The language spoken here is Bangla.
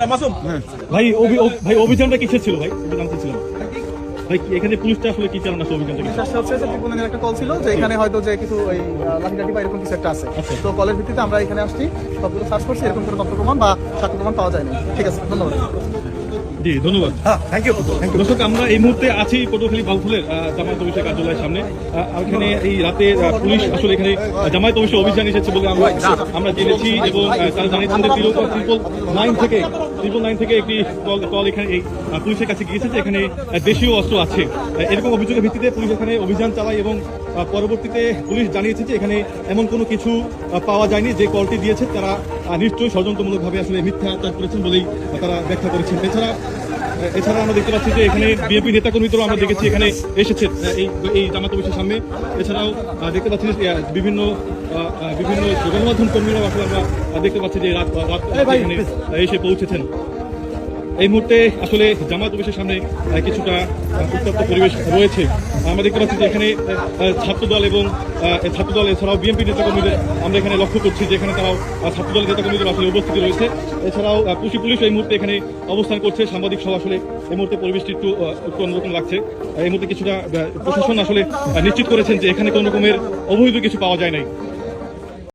ভাই ভাই অভিযানটা কিসের ছিল ভাই? জানতে ছিলাম ভাই এখানে পুলিশটা আসলে কি চালানো আসলে অভিযানটা কি? বিশ্বাসটা হচ্ছে যে ত্রিপুরানের একটা কল ছিল যে এখানে হয়তো যে কিছু ওই লাঠিটাঠি বা এরকম কিছু একটা আছে। তো কলের ভিত্তিতে আমরা এখানে আসছি, সবগুলো সার্চ করছি, এরকম কোনো তথ্য প্রমাণ বা সাক্ষ্য প্রমাণ পাওয়া যায়নি। ঠিক আছে, ধন্যবাদ। জি ধন্যবাদ। Thank you. দর্শক আমরা এই মুহূর্তে আছি পটুয়াখালী বাউফলের জামায়াত অফিসের কার্যালয়ের সামনে। এখানে এই রাতে পুলিশ আসলে এখানে জামায়াত অফিসে অভিযান এসেছে বলে আমরা জেনেছি এবং তারা জানিয়েছেন যে ট্রিপল নাইন থেকে একটি কল এখানে এই পুলিশের কাছে গিয়েছে যে এখানে দেশীয় অস্ত্র আছে। এরকম অভিযোগের ভিত্তিতে পুলিশ এখানে অভিযান চালায় এবং পরবর্তীতে পুলিশ জানিয়েছে যে এখানে এমন কোনো কিছু পাওয়া যায়নি। যে কলটি দিয়েছে তারা নিশ্চয়ই ষড়যন্ত্রমূলকভাবে আসলে মিথ্যাচার করেছেন বলেই তারা ব্যাখ্যা করেছেন। এছাড়া আমরা দেখতে পাচ্ছি যে এখানে বিএনপি নেতাকর্মীদেরও আমরা দেখেছি এখানে এসেছে এই জামায়াত অফিসের সামনে। এছাড়াও দেখতে পাচ্ছি যে বিভিন্ন গণমাধ্যম কর্মীরাও আসলে আমরা দেখতে পাচ্ছি যে রাত এখানে এসে পৌঁছেছেন। এই মুহূর্তে আসলে জামায়াত অফিসের সামনে কিছুটা উত্তপ্ত পরিবেশ রয়েছে। আমরা দেখতে পাচ্ছি যে এখানে ছাত্রদল এছাড়াও বিএনপি নেতাকর্মীদের আমরা এখানে লক্ষ্য করছি যে এখানে তারাও ছাত্রদলের নেতাকর্মীদের আসলে উপস্থিতি রয়েছে। এছাড়াও পুলিশ এই মুহূর্তে এখানে অবস্থান করছে। সাংবাদিক সহ আসলে এই মুহূর্তে পরিবেশটি একটু অন্যরকম লাগছে। এই মুহূর্তে কিছুটা প্রশাসন আসলে নিশ্চিত করেছেন যে এখানে কোনো রকমের অবৈধ কিছু পাওয়া যায় নাই।